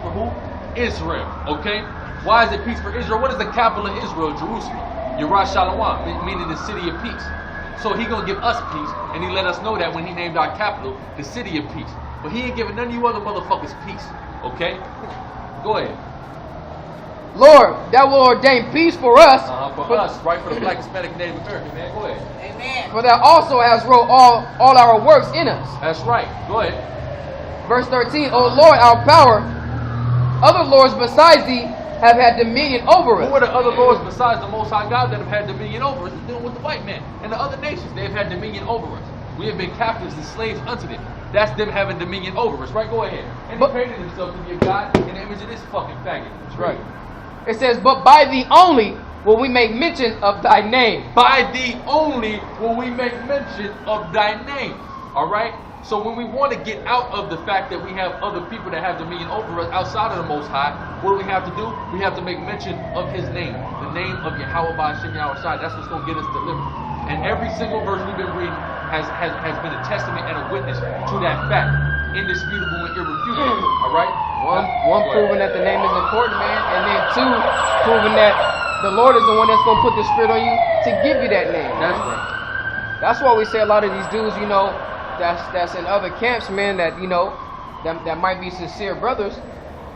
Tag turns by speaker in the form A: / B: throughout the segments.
A: for who? Israel, okay? Why is it peace for Israel? What is the capital of Israel? Jerusalem. Yerushalayim, meaning the city of peace. So he gonna give us peace, and he let us know that when he named our capital the city of peace. But he ain't giving none of you other motherfuckers peace, okay? Go ahead.
B: Lord, that will ordain peace for us.
A: For us, right? For the Black, Hispanic, Native American, man. Go ahead.
C: Amen.
B: For that also has wrote all our works in us.
A: That's right. Go ahead.
B: Verse 13, O Lord, our power, other lords besides thee have had dominion over us.
A: Who are the other lords besides the Most High God that have had dominion over us? It's dealing with the white man and the other nations. They have had dominion over us. We have been captives and slaves unto them. That's them having dominion over us, right? Go ahead. And he created himself to be a God in the image of this fucking faggot. That's right.
B: It says, but by thee only will we make mention of thy name.
A: By thee only will we make mention of thy name. All right? So when we want to get out of the fact that we have other people that have dominion over us outside of the Most High, what do we have to do? We have to make mention of his name. The name of Yahweh Ba'ashem Yahweh Shai. That's what's going to get us delivered. And every single verse we've been reading has been a testament and a witness to that fact. Indisputable and irrefutable. All right?
B: One proving that the name is important, man. And then two, proving that the Lord is the one that's going to put the Spirit on you to give you that name.
A: That's right.
B: That's why we say a lot of these dudes, you know, that's in other camps, man, that, you know, that might be sincere brothers.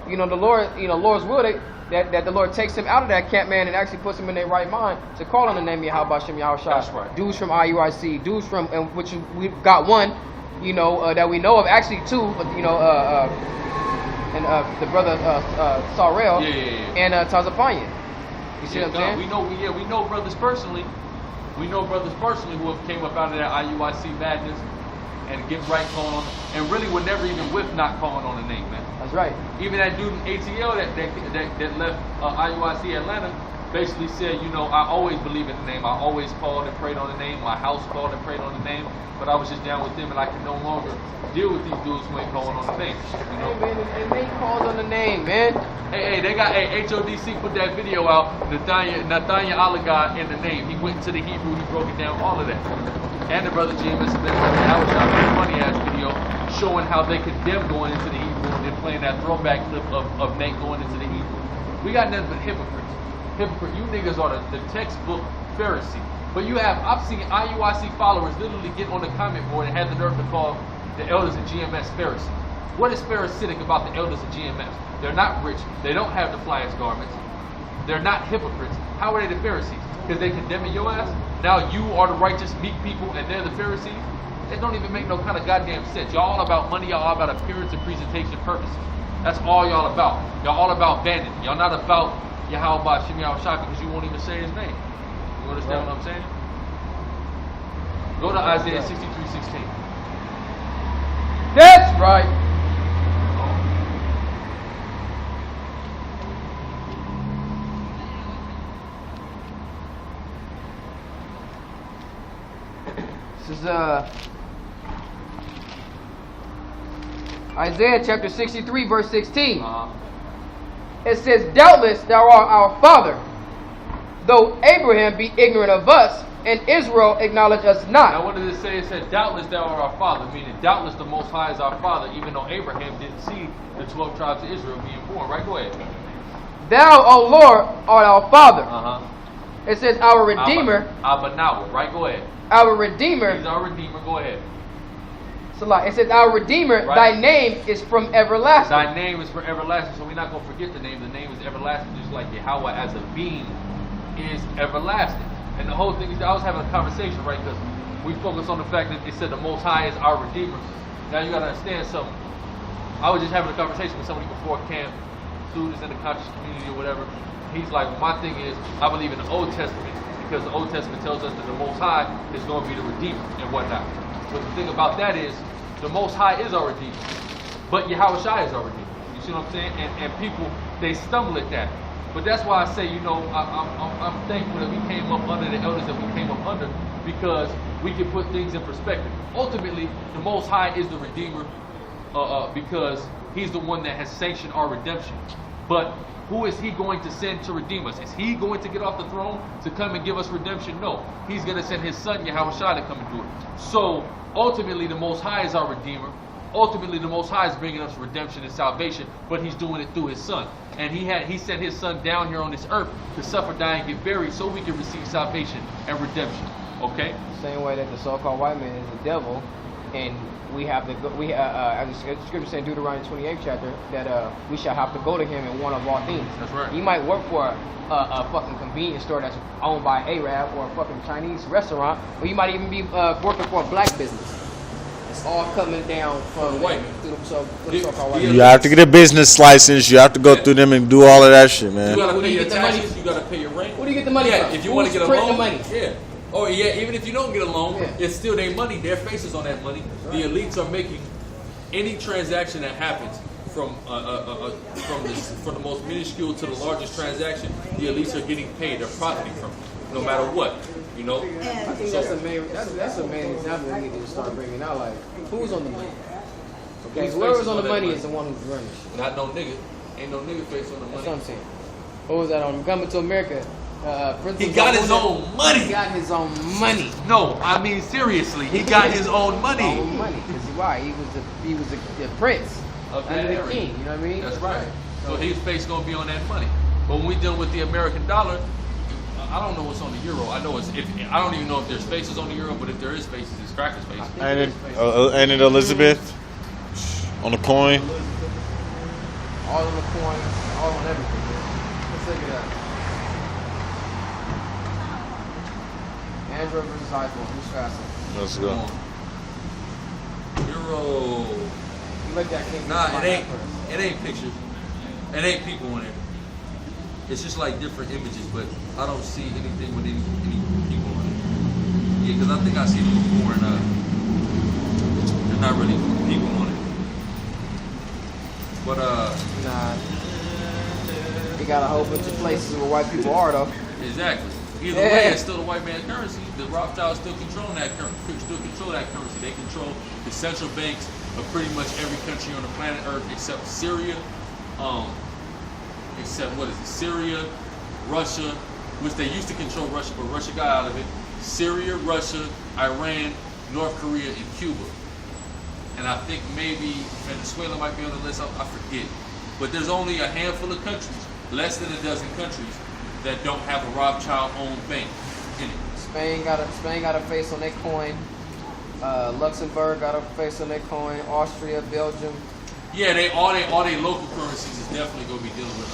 B: You know, the Lord, you know, Lord's will, that the Lord takes him out of that camp, man, and actually puts him in their right mind to call on the name of Yahweh Hashem Yahweh Shai.
A: That's right.
B: Dudes from IUIC, dudes from, which we've got one, you know, that we know of, actually two, you know, and the brother Sarel and Tazapanyan. You see what I'm saying?
A: We know brothers personally. We know brothers personally who have came up out of that IUIC madness and get right calling on, and really would never even whiff not calling on the name, man.
B: That's right.
A: Even that dude in ATL that left IUIC Atlanta basically said, you know, I always believe in the name. I always called and prayed on the name. My house called and prayed on the name. But I was just down with them, and I can no longer deal with these dudes who ain't calling on the name. You know?
B: Hey, man, and they called on the name, man.
A: Hey, they got HODC put that video out. Nathaniel Alagar in the name. He went into the Hebrew. He broke it down, all of that. And the brother GMS that was out a funny ass video showing how they condemn going into the Hebrew and then playing that throwback clip of Nate going into the Hebrew. We got nothing but hypocrites. You niggas are the textbook Pharisee. But I've seen IUIC followers literally get on the comment board and have the nerve to call the elders of GMS Pharisees. What is Pharisaic about the elders of GMS? They're not rich. They don't have the flyest garments. They're not hypocrites. How are they the Pharisees? Because they condemning your ass? Now you are the righteous, meek people, and they're the Pharisees? It don't even make no kind of goddamn sense. Y'all all about money. Y'all all about appearance and presentation purposes. That's all y'all about. Y'all all about vanity. Y'all not about Yahweh Ba'ashem Yahweh Shai because you won't even say his name. You understand what I'm saying? Go to Isaiah 63:16.
B: That's right. This is Isaiah chapter 63 verse 16. It says, doubtless thou art our father, though Abraham be ignorant of us, and Israel acknowledge us not.
A: Now what does it say? It said, doubtless thou art our father, meaning doubtless the Most High is our father, even though Abraham didn't see the 12 tribes of Israel being born. Right, go ahead.
B: Thou, O Lord, art our father. It says, our Redeemer.
A: Abanawa, right, go ahead.
B: Our Redeemer.
A: He's our Redeemer, go ahead.
B: It says, our Redeemer, right. Thy name is from everlasting.
A: Thy name is from everlasting, so we're not going to forget the name. The name is everlasting, just like Yahweh as a being is everlasting. And the whole thing is, I was having a conversation, right, because we focus on the fact that it said the Most High is our Redeemer. Now you got to understand something. I was just having a conversation with somebody before camp, students in the conscious community or whatever. He's like, my thing is, I believe in the Old Testament because the Old Testament tells us that the Most High is going to be the Redeemer and whatnot. But the thing about that is, the Most High is our Redeemer, but Yahweh Shai is our Redeemer. You see what I'm saying? And people, they stumble at that. But that's why I say, you know, I'm thankful that we came up under the elders that we came up under, because we can put things in perspective. Ultimately, the Most High is the Redeemer because He's the one that has sanctioned our redemption. But who is He going to send to redeem us? Is He going to get off the throne to come and give us redemption? No. He's going to send His Son, Yahweh Shai, to come and do it. So, ultimately, the Most High is our Redeemer, ultimately the Most High is bringing us redemption and salvation, but He's doing it through His Son. And He sent His Son down here on this earth to suffer, die, and get buried so we can receive salvation and redemption. Okay?
B: Same way that the so-called white man is the devil, and we have to go, as the scripture says in Deuteronomy 28th chapter, that we shall have to go to him in one of all things.
A: That's right.
B: You might work for a fucking convenience store that's owned by Arab or a fucking Chinese restaurant, or you might even be working for a black business. It's all coming down from
A: the white
B: through the so-called white man.
C: You have to get a business license. You have to go through them and do all of that shit, man.
A: You gotta
B: Where do
A: pay
B: you
A: your
B: get the money?
A: taxes. You gotta pay your rent.
B: Where do you get the money from?
A: If you want to get a
B: printing
A: loan,
B: the money?
A: yeah. Oh yeah, even if you don't get a loan,
B: Yeah.
A: it's still their money. Their faces on that money.
B: Right.
A: The elites are making any transaction that happens from the most minuscule to the largest transaction. The elites are getting paid. They're profiting from it, no matter what. You know.
B: I think that's a main example we need to start bringing out. Like, who's on the money? Okay,
A: Whose
B: whoever's
A: face is
B: on the
A: that
B: money is the one who's running.
A: Not no nigga. Ain't no nigga face on the
B: That's
A: money.
B: what I'm saying. What was that on Coming to America?
A: He got his own money.
B: He got his own money.
A: No, I mean seriously, he got his own money.
B: Own money. Because why? He was the prince
A: Of that
B: under the
A: area.
B: king. You know what I mean?
A: That's right. So his face gonna be on that money. But when we deal with the American dollar, I don't know what's on the euro. I know I don't even know if there's faces on the euro, but if there is faces, it's Cracker's face.
C: Ain't it Elizabeth on the coin?
B: All on the coins, all on everything. Let's look at that. Android versus iPhone. Who's faster?
C: Let's go.
A: Euro.
B: You like that king?
A: Nah, it ain't pictures. It ain't people on it. It's just like different images, but I don't see anything with any people on it. Yeah, because I think I seen them before, and there's not really people on it. But
B: Nah. You got a whole bunch of places where white people are though.
A: exactly. Either way, it's still the white man's currency. The Rothschilds still control that currency. They control the central banks of pretty much every country on the planet Earth except Syria. Syria, Russia, which they used to control Russia, but Russia got out of it. Syria, Russia, Iran, North Korea, and Cuba. And I think maybe Venezuela might be on the list. I forget. But there's only a handful of countries, less than a dozen countries, that don't have a Rothschild-owned bank in it.
B: Spain got a face on their coin. Luxembourg got a face on their coin. Austria, Belgium.
A: Yeah, all they local currencies is definitely gonna be dealing with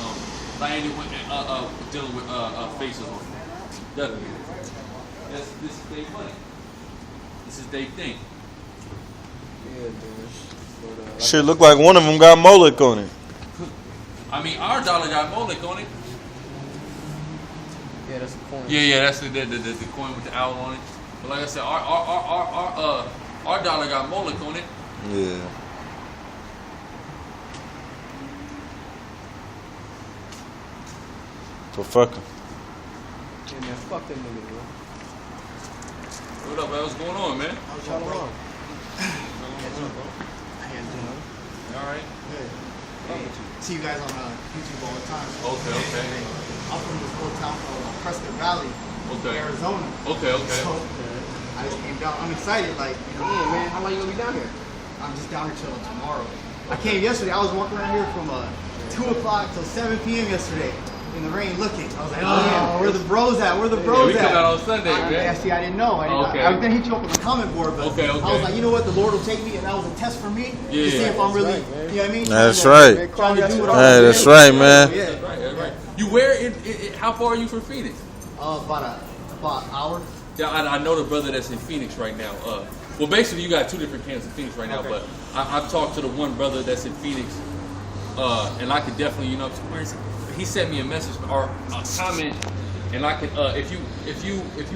A: faces on it. Definitely. This is their money. This is their thing.
B: Yeah, dude.
C: Shit, look like one of them got Moloch on it.
A: I mean, our dollar got Moloch on it.
B: Yeah, that's a coin.
A: Yeah, that's the coin with the owl on it. But like I said, our dollar got Moloch on it.
C: Yeah. So fuck him.
B: Yeah, man, fuck them niggas, bro.
A: What up, man? What's going on, man?
B: Shalom.
A: All right.
D: See you guys on YouTube all the time.
A: Okay.
D: I'm from this little town called Prescott Valley, Arizona.
A: Okay.
D: So I just came down. I'm excited, like, you know.
B: Yeah, man. How long you gonna be down here?
D: I'm just down here till tomorrow. I came yesterday. I was walking around here from 2 o'clock till 7 p.m. yesterday in the rain looking. I was like, oh, where the bros at? Where the bros
A: we
D: at?
A: come out on Sunday, man.
D: Yeah, see, I didn't know. I was gonna hit you up on the comment board, but
A: Okay.
D: I was like, you know what? The Lord will take me, and that was a test for me to see if I'm really,
B: right, man.
D: you know what I mean?
C: That's
D: Trying to-
C: right.
D: Trying to do what
C: Hey,
D: I'm
C: that's
D: doing.
C: right, man.
D: Yeah.
A: That's right. You where? How far are you from Phoenix?
D: About an hour.
A: Yeah, I know the brother that's in Phoenix right now. Well, basically, you got two different camps in Phoenix right now,
D: Okay.
A: but I've talked to the one brother that's in Phoenix, and I could definitely, he sent me a message or a comment, and I can, if you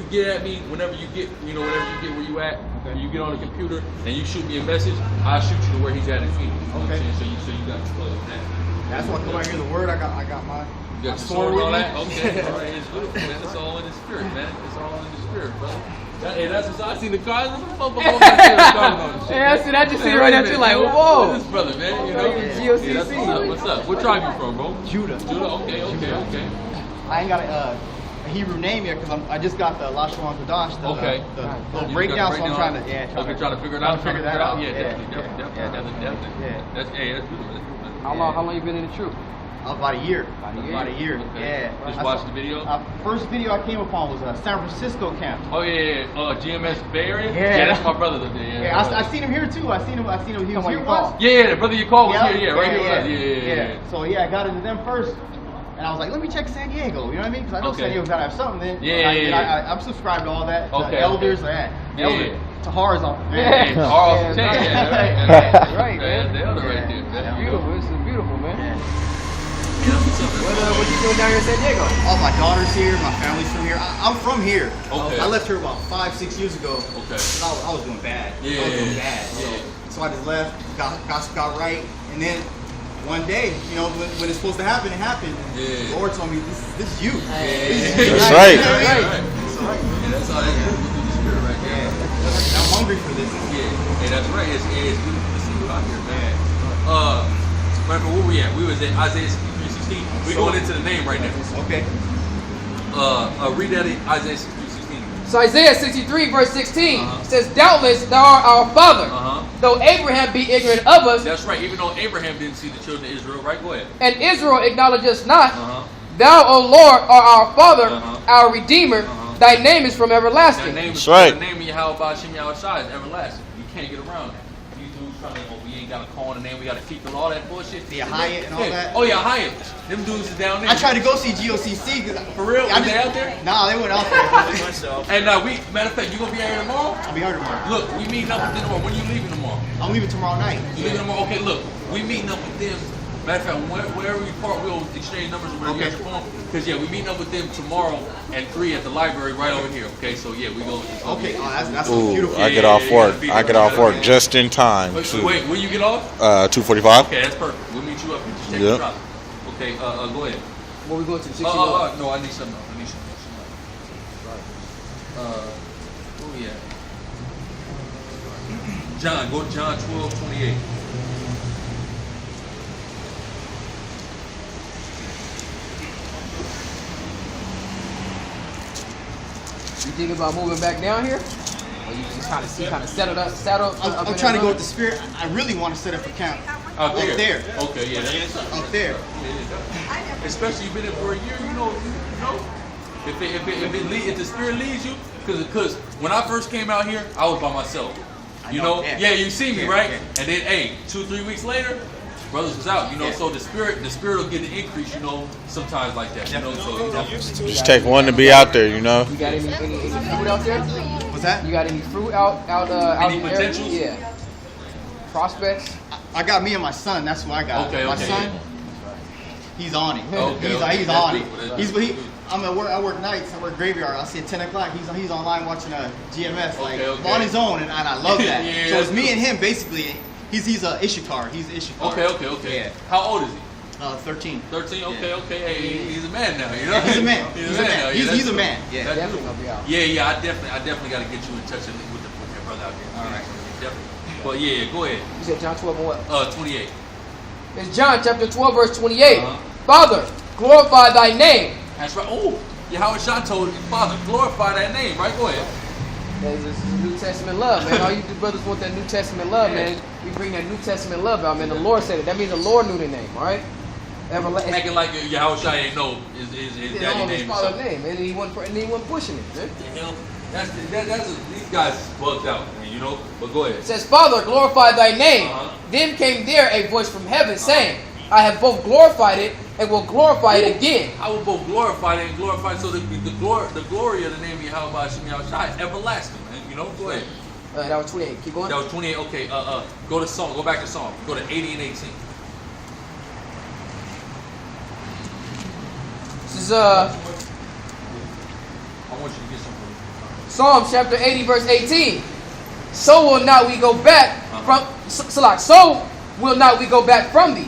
A: get at me whenever you get where you at, and you get on the computer and you shoot me a message, I'll shoot you to where he's at in Phoenix. You know what I'm
D: Okay.
A: saying? So you got to plug with that.
D: That's why I come out here. The word I got my.
A: You got your sword and all that? Okay, all right, it's beautiful, man. It's all in the spirit, man. It's all in the spirit, brother. Hey, that's what I seen the cars.
B: Yeah, I see that. Just see right at you like, whoa.
A: This brother, man. You know?
B: GOCC.
A: Yeah, that's what's up. What tribe you from, bro?
D: Judah.
A: Judah. Okay.
D: I ain't got a Hebrew name yet because I just got the Lashon Kodash, the little
A: You
D: breakdown.
A: got
D: So I'm trying to
A: trying to figure it out.
D: Figure that out.
A: Yeah,
D: Yeah,
A: definitely.
D: Yeah.
A: That's beautiful.
B: How long you been in the truth?
D: About a year.
B: About a year.
A: Okay.
D: Yeah.
A: Just watch the video.
D: First video I came upon was San Francisco camp.
A: Oh yeah. GMS Bay Area.
D: Yeah.
A: That's my brother lived there.
D: Yeah, I seen him here too. I seen him. He was here once.
A: Yeah, the brother you called was here. Yeah, right here.
D: Yeah. So yeah, I got into them first. And I was like, let me check San Diego. You know what I mean? Because I know San Diego's gotta have something. Then I'm subscribed to all that.
A: Okay.
D: Elders, Elder Tahar's off.
A: Yeah, Tahar's
B: Right, man.
A: The elder right there.
B: That's beautiful. This is beautiful, man.
A: Yeah.
B: What you doing down here in San Diego?
D: All my daughter's here. My family's from here. I'm from here.
A: Okay.
D: I left here about 5-6 years ago.
A: Okay.
D: I was doing bad.
A: Yeah.
D: I was doing bad. So I just left. Got right, and then. One day, you know, when it's supposed to happen, it happened. And the Lord told me, this is you.
C: That's right.
A: That's all that is with the spirit right there.
D: I'm hungry for this.
A: Yeah, that's right. It's beautiful to see you out here, man. Remember where we at? We was at Isaiah 63:16. We're going into the name right now.
D: Okay.
A: Read that in Isaiah 63:16.
B: So Isaiah 63 verse 16 says, doubtless thou art our father, though Abraham be ignorant of us.
A: That's right, even though Abraham didn't see the children of Israel. Right, go ahead.
B: And Israel acknowledge us not. Thou, O Lord, art our father, our redeemer. Thy name is from everlasting.
C: That's right.
A: The name of Yahweh Ba'Shem Yahweh Shai is everlasting. You can't get around that. You dudes trying to, we ain't got to call on the name, we got to keep all that bullshit.
D: The Hyatt and all that.
A: Oh yeah, Hyatt. Them dudes is down there.
D: I tried to go see GOCC.
A: For real? Was they out there?
D: Nah, they went out there.
A: And matter of fact, you gonna be out here tomorrow?
D: I'll be here tomorrow.
A: Look, we meeting up with them tomorrow. When you leaving tomorrow?
D: I'm leaving tomorrow night.
A: You leaving tomorrow? Okay, look, we meeting up with them. Matter of fact, wherever we park, we'll exchange numbers with your phone. Because we meeting up with them tomorrow at 3 at the library right over here. Okay, so we go.
D: Okay, that's
C: Ooh,
D: beautiful.
C: I get off work. I get off work just in time.
A: Wait, when you get off?
C: 2:45.
A: Okay, that's perfect. We'll meet you up here. Just take the drop. Okay, go ahead.
B: Where we going to? 60
A: no, I need something else. Where we at? John, go to John 12:28.
B: You thinking about moving back down here? Or you just kind of settle up?
D: I'm trying to go with the spirit. I really want to set up a camp
A: Up there.
D: Okay,
A: yeah, that's
D: up there.
A: Yeah. Especially you've been there for a year, you know. If the spirit leads you, because when I first came out here, I was by myself. You know? Yeah, you see me, right? And then 2-3 weeks later, brothers was out, so the spirit will get the increase, sometimes like that, so
C: Just take one to be out there,
B: You got any fruit out there?
D: What's that?
B: You got any fruit out
A: any
B: in the
A: potentials?
B: area? Yeah. Prospects?
D: I got me and my son. That's what I got.
A: Okay,
D: my son, he's on it.
A: Okay,
D: he's on it. I'm at work. I work nights. I work graveyard. I see at 10 o'clock. He's online watching GMS on his own, and I love that.
A: Yeah,
D: so it's me and him basically. He's a Issachar. He's Issachar.
A: Okay.
D: Yeah.
A: How old is he?
D: 13.
A: 13. Okay. Hey, he's a man now.
D: He's a man. He's a man. He's a man. Yeah.
A: That's
B: Definitely gonna be out.
A: Yeah. I definitely got to get you in touch with that brother out there.
D: All right.
A: Definitely. But go ahead.
B: You said John 12 and what?
A: 28.
B: It's John chapter 12 verse 28. Father, glorify thy name.
A: That's right. Oh, Yahweh Shah told his Father, glorify that name. Right? Go ahead.
B: This is New Testament love, man. All you brothers want that New Testament love, man. We bring that New Testament love out, man. The Lord said it. That means the Lord knew the name, all right?
A: Acting like Yahweh Shah ain't know his daddy name.
B: His father's name, and he wasn't pushing it, man.
A: These guys bugged out, But go ahead.
B: It says, Father, glorify thy name. Then came there a voice from heaven saying, I have both glorified it and will glorify it again.
A: I will both glorify it and glorify it. So the glory of the name of Yahweh Ba'Shem Yahweh Shai is everlasting, man. Go ahead.
B: That was 28. Keep going.
A: That was 28. Okay. Go to Psalm. Go back to Psalm. Go to 80 and 18.
B: This is
A: I want you to get something.
B: Psalm chapter 80 verse 18. So will not we go back from So will not we go back from thee.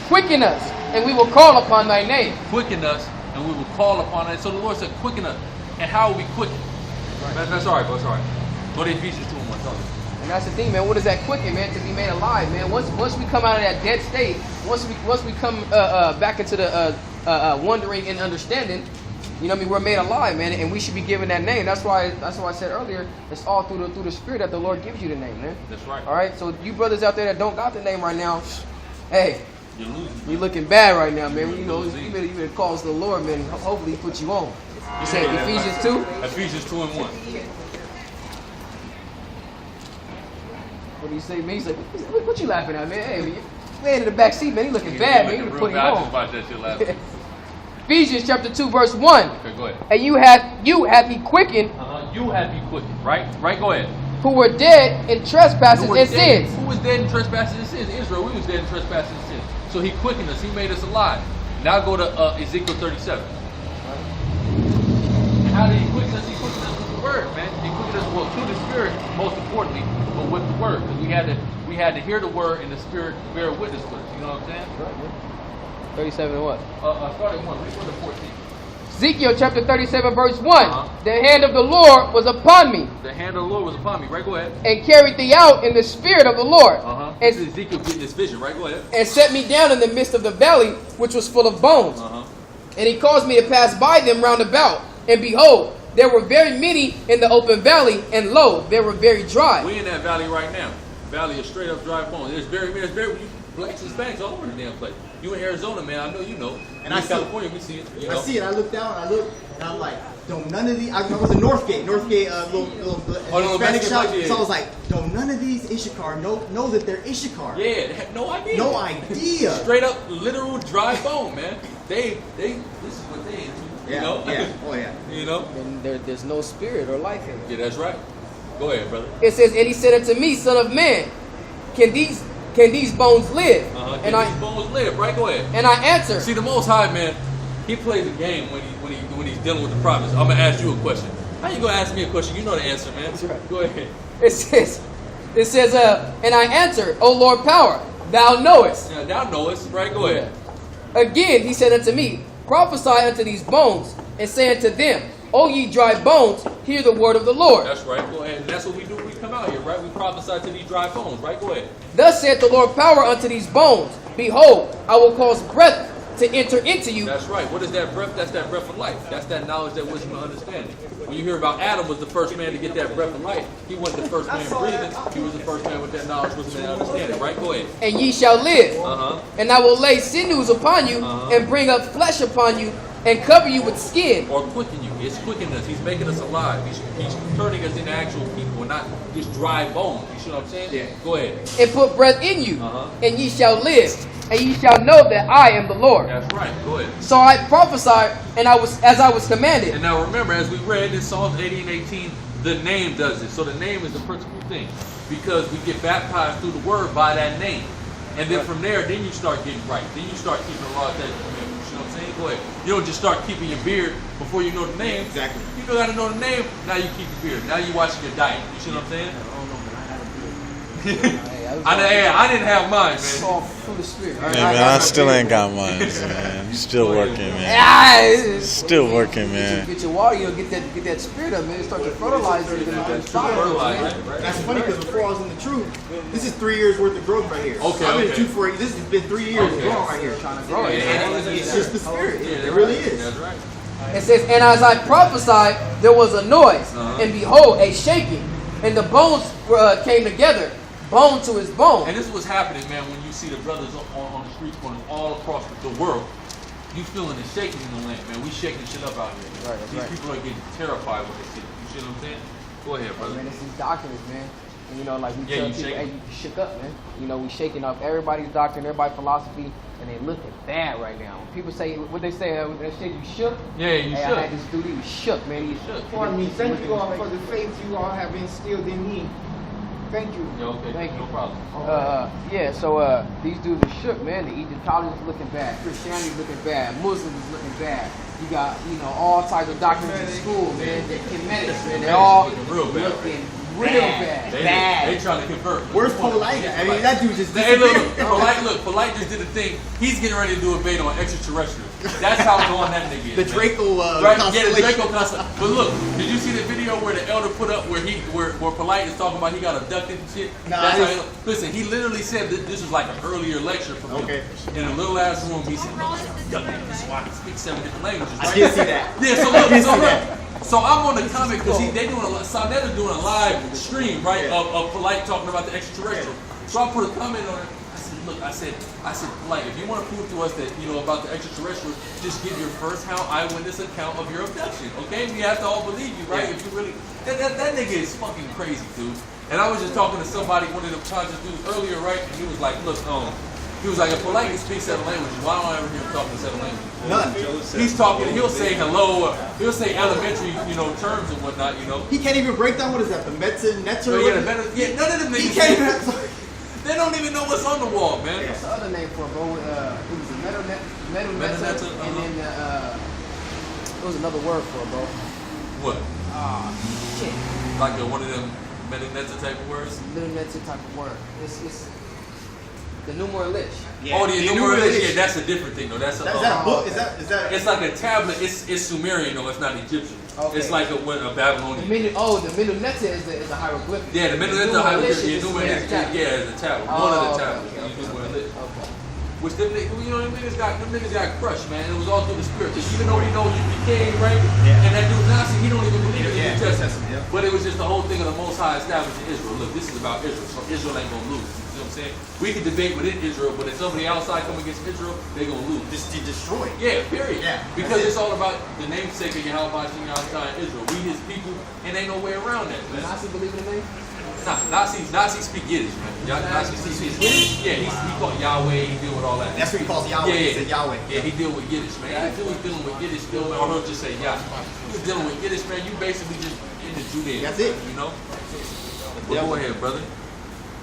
B: Quicken us, and we will call upon thy name.
A: Quicken us, and we will call upon it. So the Lord said, quicken us. And how will we quicken? Right. That's all right, bro. That's all right. Go to Ephesians 2:1.
B: And that's the thing, man. What is that quicken, man? To be made alive, man. Once we come out of that dead state, once we come back into the wondering and understanding, You know what I mean? We're made alive, man, and we should be given that name. That's why I said earlier, it's all through the Spirit that the Lord gives you the name, man.
A: That's right.
B: All right? So you brothers out there that don't got the name right now, hey,
A: You're losing.
B: you looking bad right now, man. You know, you better call us to the Lord, man. Hopefully he put you on. You said Ephesians 2?
A: Ephesians 2 and 1.
B: What do you say, man? He's like, what you laughing at, man? Hey, man in the back seat, man. He looking bad, man. You put him
A: I just
B: on.
A: watched that shit last week.
B: Ephesians chapter 2, verse 1.
A: Okay, go ahead.
B: And you have he quickened
A: You have been quickened, right? Right, go ahead.
B: who were dead in trespasses
A: Who
B: and
A: was dead-
B: sins.
A: Who was dead in trespasses and sins? Israel, we was dead in trespasses and sins. So he quickened us. He made us alive. Now go to Ezekiel 37. And how did he quicken us? He quickened us with the word, man. He quickened us through the Spirit, most importantly, but with the word. Because we had to hear the word and the Spirit bear witness with us. You know what I'm saying?
B: Right, man. 37 and what?
A: Start at 1. Read 1 to 14.
B: Ezekiel chapter 37 verse 1.
A: Uh-huh.
B: The hand of the Lord was upon me
A: The hand of the Lord was upon me. Right, go ahead.
B: and carried thee out in the spirit of the Lord
A: This is Ezekiel getting this vision. Right, go ahead.
B: and set me down in the midst of the valley which was full of bones. And he caused me to pass by them round about. And behold, there were very many in the open valley, and lo, they were very dry.
A: We in that valley right now. Valley of straight up dry bones. There's very blacks and Hispanics all over the damn place. You in Arizona, man, I know you know.
D: And
A: in
D: I see
A: California, we see it. You know?
D: I see it. I look down. I look, and I'm like, don't none of these. I was in Northgate, little Hispanic shop.
A: Mexican, yeah.
D: So I was like, don't none of these Issachar know that they're Issachar.
A: Yeah, they had no idea.
D: No idea.
A: Straight up, literal dry bone, man. They. This is what they into.
D: Yeah.
A: You know?
D: Yeah. Oh yeah.
A: You know?
B: And there's no spirit or life in it.
A: Yeah, that's right. Go ahead, brother.
B: It says, and he said unto me, Son of man, can these bones live?
A: Can these bones live? Right, go ahead.
B: And I answered,
A: See, the Most High, man, he plays a game when he's dealing with the prophets. I'm gonna ask you a question. How you gonna ask me a question? You know the answer, man.
B: That's right.
A: Go ahead.
B: it says, and I answered, O Lord power, thou knowest.
A: Yeah, thou knowest, right? Go ahead.
B: Again he said unto me, prophesy unto these bones, and say unto them, O ye dry bones, hear the word of the Lord.
A: That's right. Go ahead. And that's what we do when we come out here, right? We prophesy to these dry bones, right? Go ahead.
B: Thus saith the Lord power unto these bones, behold, I will cause breath to enter into you.
A: That's right. What is that breath? That's that breath of life. That's that knowledge, that wisdom, and understanding. When you hear about Adam was the first man to get that breath of life, he wasn't the first man breathing. He was the first man with that knowledge, wisdom, and understanding. Right? Go ahead.
B: And ye shall live. And I will lay sinews upon you, and bring up flesh upon you, and cover you with skin.
A: Or quicken you. It's quickening us. He's making us alive. He's turning us into actual people, not just dry bones. You see what I'm saying?
D: Yeah.
A: Go ahead.
B: And put breath in you, and ye shall live, and ye shall know that I am the Lord.
A: That's right. Go ahead.
B: So I prophesied, and as I was commanded.
A: And now remember, as we read in Psalms 80 and 18, the name does it. So the name is the principal thing. Because we get baptized through the word by that name. And then from there, then you start getting right. Then you start keeping the law, statutes, and commandments. You know what I'm saying? Go ahead. You don't just start keeping your beard before you know the name.
D: Exactly.
A: You don't got to know the name. Now you keep your beard. Now you watching your diet. You see what I'm saying? I didn't have mine,
B: It's
A: man.
B: all through the spirit.
C: Hey man, I still ain't got mine, man. Still working, man. Still working, man.
B: Get your water, get that spirit up, man. Start to fertilize it.
D: That's funny because before I was in the truth, this is 3 years worth of growth right here.
A: Okay,
D: I've been in
A: okay.
D: truth for this has been 3 years of growing right here.
B: Trying to grow it.
D: And it's just the spirit. It really is.
A: That's right.
B: It says, and as I prophesied, there was a noise, and behold, a shaking, and the bones came together, bone to his bone.
A: And this is what's happening, man, when you see the brothers on the street corners all across the world. You feeling the shaking in the land, man. We shaking shit up out here.
B: Right, that's
A: These
B: right.
A: people are getting terrified when they see it. You see what I'm saying? Go ahead, brother.
B: Man, it's these doctrines, man. And, you know, like we
A: Yeah,
B: tell
A: you
B: people,
A: shaking.
B: hey, you shook up, man. You know, we shaking up everybody's doctrine, everybody's philosophy, and they looking bad right now. When people say, what they say, that shit, you shook?
A: Yeah, you
B: Hey,
A: shook.
B: I had this dude, he was shook, man. He was shook.
E: Pardon me. Thank you all for the faith you all have instilled in me. Thank you.
A: Yeah, okay.
B: Thank you.
A: No problem.
B: Yeah, so these dudes are shook, man. The Egyptologists looking bad, Christianity looking bad, Muslims is looking bad. You got, you know, all types of doctrines in school, man. The Kemetics, man. They're all
A: Looking real bad,
B: looking Real bad.
A: They trying to convert.
D: Where's Polite? I mean, that dude just
A: Hey,
D: disappeared.
A: look, Polite just did a thing. He's getting ready to do a bait on extraterrestrials. That's how going that nigga is.
D: The Draco
A: right? Yeah, the
D: constellation.
A: Draco constellation. But look, did you see the video where the elder put up where Polite is talking about he got abducted and shit?
D: Nah,
A: That's how listen, he literally said that this was like an earlier lecture from him.
D: Okay.
A: In a little ass room, he said, abducted. This is why I can speak 7 different languages.
D: I
A: Right?
D: did see that.
A: Yeah, so look. So I'm on the comment because they doing Sonetta doing a live stream, right, of Polite talking about the extraterrestrial. So I put a comment on it. I said, look, I said, Polite, if you want to prove to us that about the extraterrestrial, just give your first-hand eyewitness account of your abduction, okay? We have to all believe you, right? If you really, that nigga is fucking crazy, dude. And I was just talking to somebody, one of the conscious dudes earlier, right? And he was like, look, he was like, if Polite can speak 7 languages, why don't I ever hear him talking 7 languages?
D: None.
A: He's talking, he'll say hello, he'll say elementary, terms and whatnot,
D: He can't even break down, what is that, the Metza,
A: So none of them
D: He
A: niggas,
D: can't even.
A: they don't even know what's on the wall, man.
B: What's the other name for it, bro? It was a metal
A: Metaneta,
B: and then there was another word for it, bro.
A: What?
B: Shit.
A: Like one of them Metaneta type of words?
B: Metal type of word. It's the numeral lich.
A: Yeah. Oh, the numeral lich. Yeah, that's a different thing, though. Is
D: that a book? Is that?
A: It's like a tablet. It's Sumerian, though. It's not Egyptian.
B: Okay.
A: It's like a Babylonian.
B: The Metaneta is a hieroglyphic.
A: Yeah, the Metaneta is a hieroglyphic.
B: It's a
A: tablet.
B: Oh,
A: One of the tablets.
B: okay.
A: Numeral lich.
B: Okay.
A: Which them niggas got crushed, man. It was all through the spirit. Because even though we know you became, right? Yeah. And that dude Nazi, he don't even believe in the New Testament. Yeah. But it was just the whole thing of the Most High establishing Israel. Look, this is about Israel, so Israel ain't gonna lose. You see what I'm saying? We can debate within Israel, but if somebody outside come against Israel, they gonna lose.
D: Just destroy.
A: Yeah, period.
D: Yeah.
A: Because it's all about the namesake of Yahweh outside Israel. We his people, and ain't no way around that, man.
B: Nazi believe in the name?
A: Nazis speak Yiddish, man. Nazis speak Yiddish. Yeah, he called Yahweh. He deal with all that.
D: That's what he calls Yahweh. He said Yahweh.
A: Yeah, he deal with Yiddish, man. He was dealing with Yiddish still, or he'll just say Yah. He was dealing with Yiddish, man. You basically just into Judaism.
D: That's it.
A: Well, go ahead, brother.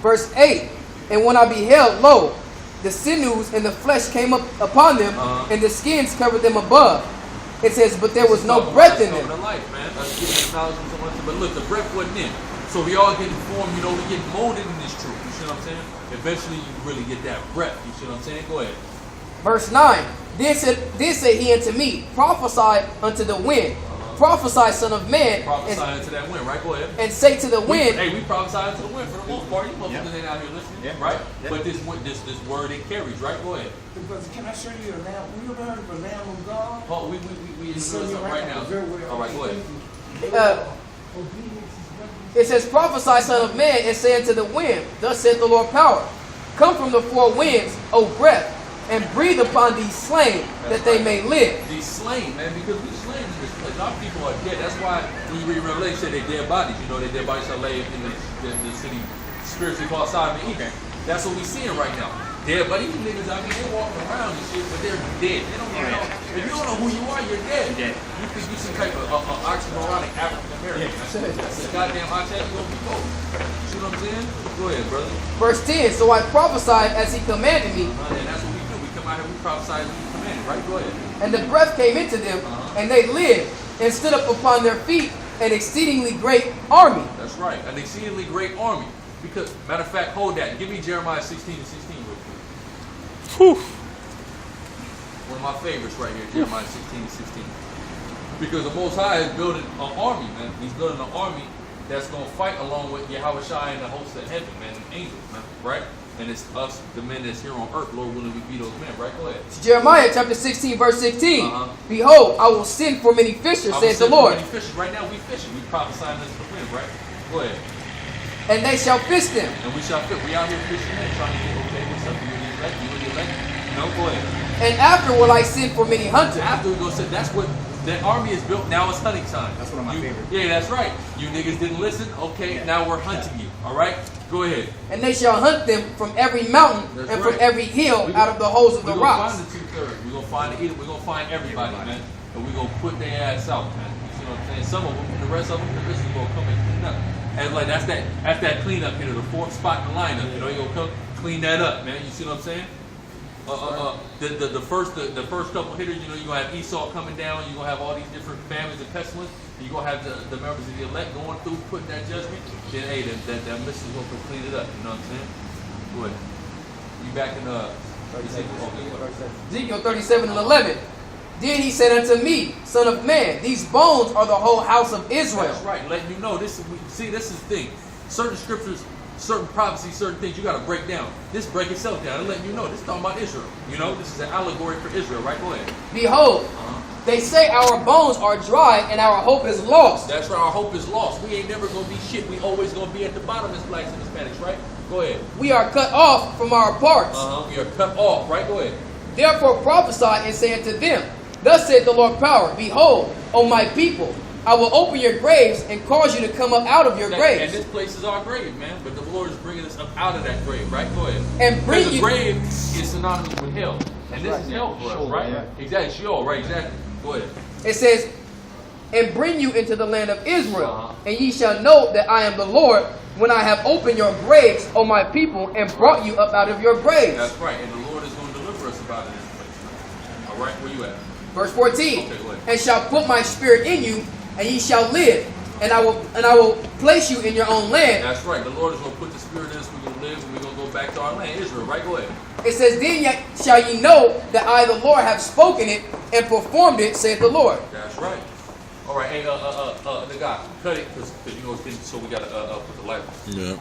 B: Verse 8. And when I beheld, lo, the sinews and the flesh came up upon them, and the skins covered them above. It says, but there was no breath in them.
A: But look, the breath wasn't in. So we all getting formed, we get molded in this truth. You see what I'm saying? Eventually, you really get that breath. You see what I'm saying? Go ahead.
B: Verse 9. Then said he unto me, prophesy unto the wind. Prophesy, son of man.
A: Prophesy unto that wind, right? Go ahead.
B: And say to the wind.
A: We prophesy unto the wind for the most part. You motherfuckers ain't out here listening, right? Yep. But this word it carries, right? Go ahead.
E: Because can I show you a lamb? We ever heard of a lamb of God?
A: Oh, we in something right now. All right, go ahead.
B: It says, prophesy, son of man, and say unto the wind, thus saith the Lord power, come from the four winds, O breath, and breathe upon these slain, that they may live.
A: These slain, man, because we slain in this place. Our people are dead. That's why when you read Revelation, say they dead bodies. Their dead bodies shall lay in the city spiritually called Sodom and Egypt. That's what we seeing right now. Dead, but these niggas, they're walking around and shit, but they're dead. They don't know. If you don't know who you are, you're dead. You think you some type of oxymoronic African American. That's the goddamn oxygen you gonna be cold. See what I'm saying? Go ahead, brother.
B: Verse 10. So I prophesied as he commanded me.
A: And that's what we do. We come out here, we prophesy as we commanded, right? Go ahead.
B: And the breath came into them, and they lived, and stood up upon their feet, an exceedingly great army.
A: That's right, an exceedingly great army. Because, matter of fact, hold that. Give me Jeremiah 16:16 real quick.
C: Whew.
A: One of my favorites right here, Jeremiah 16:16. Because the Most High is building an army, man. He's building an army that's going to fight along with Yahweh Shai and the hosts of heaven, man, and angels, man, right? And it's us, the men that's here on earth, Lord willing, we be those men, right? Go ahead.
B: Jeremiah chapter 16, verse 16. Behold, I will send for many fishers, says the Lord.
A: Many fishers. Right now we fishing. We prophesying this to the wind, right? Go ahead.
B: And they shall fish them.
A: And we shall fish. We out here fishing and trying to get, okay, what's up? You and your leg? No, go ahead.
B: And after will I send for many hunters.
A: After we go say that's what that army is built. Now it's hunting time.
D: That's one of my favorites.
A: Yeah, that's right. You niggas didn't listen. Okay, now we're hunting you. All right, go ahead.
B: And they shall hunt them from every mountain from every hill out of the holes of the rocks.
A: We're gonna find the 2/3. We're gonna find the We're gonna find everybody, man. And we're gonna put their ass out, man. You see what I'm saying? Some of them, the rest of them, the rest is gonna come and clean up. And like that's that cleanup, the 4th spot in the lineup. You're gonna come clean that up, man. You see what I'm saying? The first couple hitters, you know, you're gonna have Esau coming down. You're gonna have all these different famines and pestilence. You're gonna have the members of the elect going through, putting that judgment. Then, hey, that missile is gonna clean it up. You know what I'm saying? Go ahead. You back in
B: Ezekiel 37:11. Then he said unto me, Son of man, these bones are the whole house of Israel.
A: That's right. Letting you know this is the thing. Certain scriptures, certain prophecies, certain things you got to break down. This break itself down and letting you know this is talking about Israel. You know, this is an allegory for Israel, right? Go ahead.
B: Behold, they say our bones are dry and our hope is lost.
A: That's right. Our hope is lost. We ain't never gonna be shit. We always gonna be at the bottom as blacks and Hispanics, right? Go ahead.
B: We are cut off from our parts.
A: We are cut off, right? Go ahead.
B: Therefore prophesy and say unto them, Thus saith the Lord power, Behold, O my people, I will open your graves and cause you to come up out of your graves.
A: And this place is our grave, man. But the Lord is bringing us up out of that grave, right? Go ahead.
B: And bring
A: the
B: you.
A: grave is synonymous with hell, and this is hell for us, right? Exactly, Sheol, right? Exactly. Go ahead.
B: It says, and bring you into the land of Israel, and ye shall know that I am the Lord, when I have opened your graves, O my people, and brought you up out of your graves.
A: That's right, and the Lord is going to deliver us about this place. All right, where you at?
B: Verse 14.
A: Okay, go ahead.
B: And shall put my spirit in you, and ye shall live, and I will place you in your own land.
A: That's right. The Lord is going to put the spirit in us. We're going to live, and we're going to go back to our land, Israel. Right? Go ahead.
B: It says, Then shall ye know that I, the Lord, have spoken it and performed it, saith the Lord.
A: That's right. All right. Hey, the guy, cut it, because you know it's getting, so we got to put the light on.
C: Yeah.